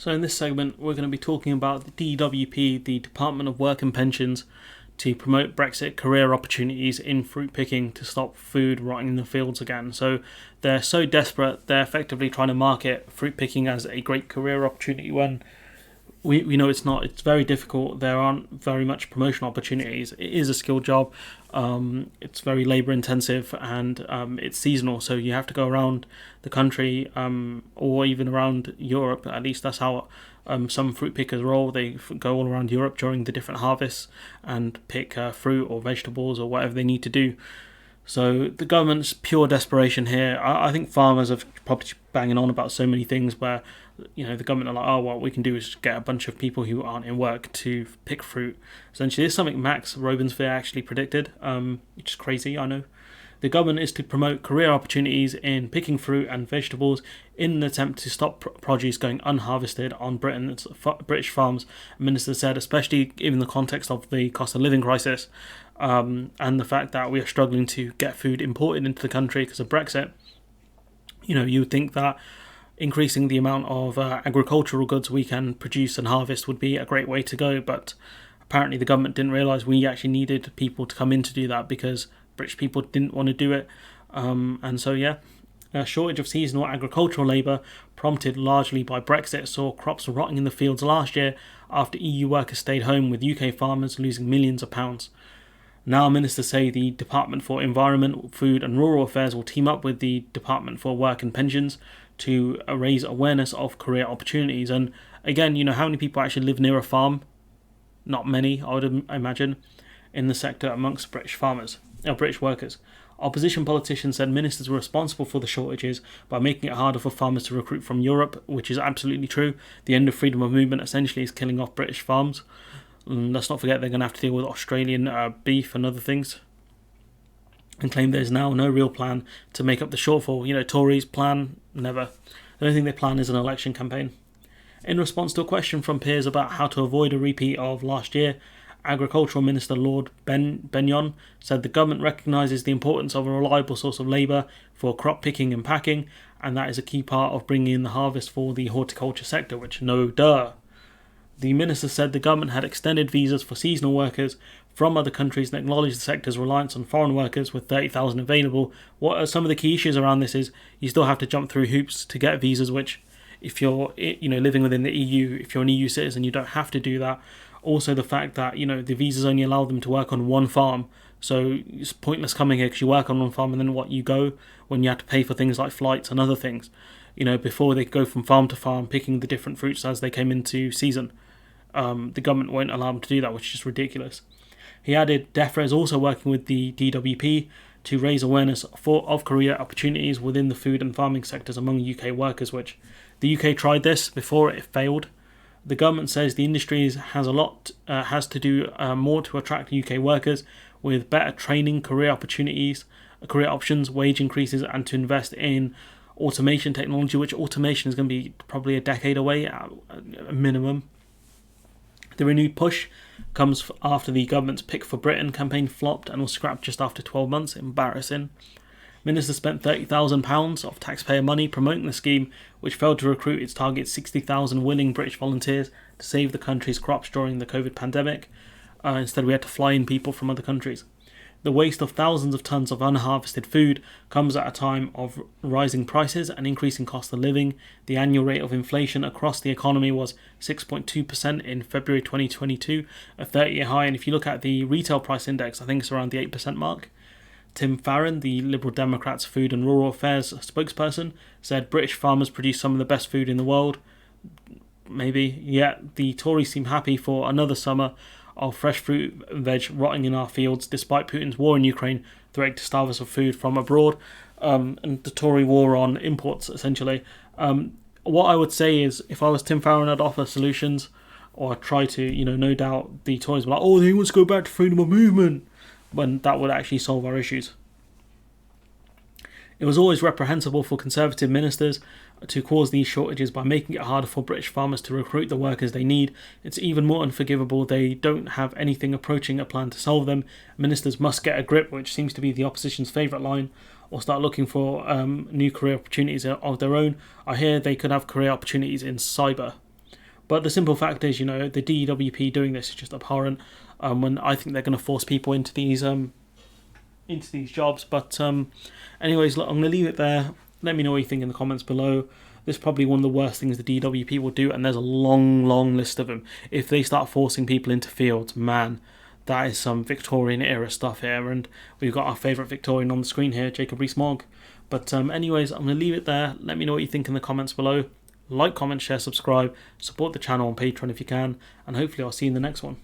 So in this segment, we're going to be talking about the DWP, the Department of Work and Pensions, to promote Brexit career opportunities in fruit picking to stop food rotting in the fields again. So they're so desperate, they're effectively trying to market fruit picking as a great career opportunity when we know it's not. It's very difficult. There aren't very much promotion opportunities. It is a skilled job. It's very labour intensive and it's seasonal. So you have to go around the country or even around Europe. At least that's how some fruit pickers roll. They go all around Europe during the different harvests and pick fruit or vegetables or whatever they need to do. So the government's pure desperation here. I think farmers are probably banging on about so many things where, the government are like, oh, what we can do is just get a bunch of people who aren't in work to pick fruit. Essentially, this is something Max Robensveer actually predicted, which is crazy, I know. The government is to promote career opportunities in picking fruit and vegetables in an attempt to stop produce going unharvested on British farms, the minister said, especially in the context of the cost of living crisis and the fact that we are struggling to get food imported into the country because of Brexit. You would think that increasing the amount of agricultural goods we can produce and harvest would be a great way to go, but apparently the government didn't realise we actually needed people to come in to do that because British people didn't want to do it. A shortage of seasonal agricultural labour, prompted largely by Brexit, saw crops rotting in the fields last year after EU workers stayed home, with UK farmers losing millions of pounds. Now ministers say the Department for Environment, Food and Rural Affairs will team up with the Department for Work and Pensions to raise awareness of career opportunities. And again, how many people actually live near a farm? Not many, I would imagine, in the sector amongst British workers. Opposition politicians said ministers were responsible for the shortages by making it harder for farmers to recruit from Europe, which is absolutely true. The end of freedom of movement essentially is killing off British farms. Let's not forget they're going to have to deal with Australian beef and other things, and claim there's now no real plan to make up the shortfall. Tories plan never. The only thing they plan is an election campaign. In response to a question from peers about how to avoid a repeat of last year, Agricultural Minister Lord Benyon said the government recognises the importance of a reliable source of labour for crop picking and packing, and that is a key part of bringing in the harvest for the horticulture sector, which no duh. The minister said the government had extended visas for seasonal workers from other countries and acknowledged the sector's reliance on foreign workers with 30,000 available. What are some of the key issues around this is you still have to jump through hoops to get visas, which if you're living within the EU, if you're an EU citizen, you don't have to do that. Also the fact that the visas only allow them to work on one farm, so it's pointless coming here because you work on one farm and then you go when you have to pay for things like flights and other things. Before they go from farm to farm picking the different fruits as they came into season. The government won't allow them to do that, which is just ridiculous. He added DEFRA is also working with the DWP to raise awareness of career opportunities within the food and farming sectors among UK workers, which the UK tried this before it failed. The government says the industry has to do more to attract UK workers with better training, career opportunities, career options, wage increases, and to invest in automation technology, which automation is going to be probably a decade away at a minimum. The renewed push comes after the government's Pick for Britain campaign flopped and was scrapped just after 12 months. Embarrassing. Ministers spent £30,000 of taxpayer money promoting the scheme, which failed to recruit its target 60,000 willing British volunteers to save the country's crops during the COVID pandemic. Instead, we had to fly in people from other countries. The waste of thousands of tons of unharvested food comes at a time of rising prices and increasing cost of living. The annual rate of inflation across the economy was 6.2% in February 2022, a 30-year high. And if you look at the retail price index, I think it's around the 8% mark. Tim Farron, the Liberal Democrats' Food and Rural Affairs spokesperson, said British farmers produce some of the best food in the world. Maybe. Yet the Tories seem happy for another summer of fresh fruit and veg rotting in our fields, despite Putin's war in Ukraine threatening to starve us of food from abroad, and the Tory war on imports, essentially. What I would say is, if I was Tim Farron, I'd offer solutions, or try to, no doubt the Tories were like, oh, they want to go back to freedom of movement, when that would actually solve our issues. It was always reprehensible for Conservative ministers to cause these shortages by making it harder for British farmers to recruit the workers they need. It's even more unforgivable they don't have anything approaching a plan to solve them. Ministers must get a grip, which seems to be the opposition's favourite line, or start looking for new career opportunities of their own. I hear they could have career opportunities in cyber. But the simple fact is, the DWP doing this is just abhorrent. When I think they're going to force people into these jobs. But anyways, look, I'm going to leave it there. Let me know what you think in the comments below. This is probably one of the worst things the DWP will do, and there's a long, long list of them. If they start forcing people into fields, man, that is some Victorian era stuff here. And we've got our favourite Victorian on the screen here, Jacob Rees-Mogg. But anyways, I'm going to leave it there. Let me know what you think in the comments below. Like, comment, share, subscribe. Support the channel on Patreon if you can. And hopefully I'll see you in the next one.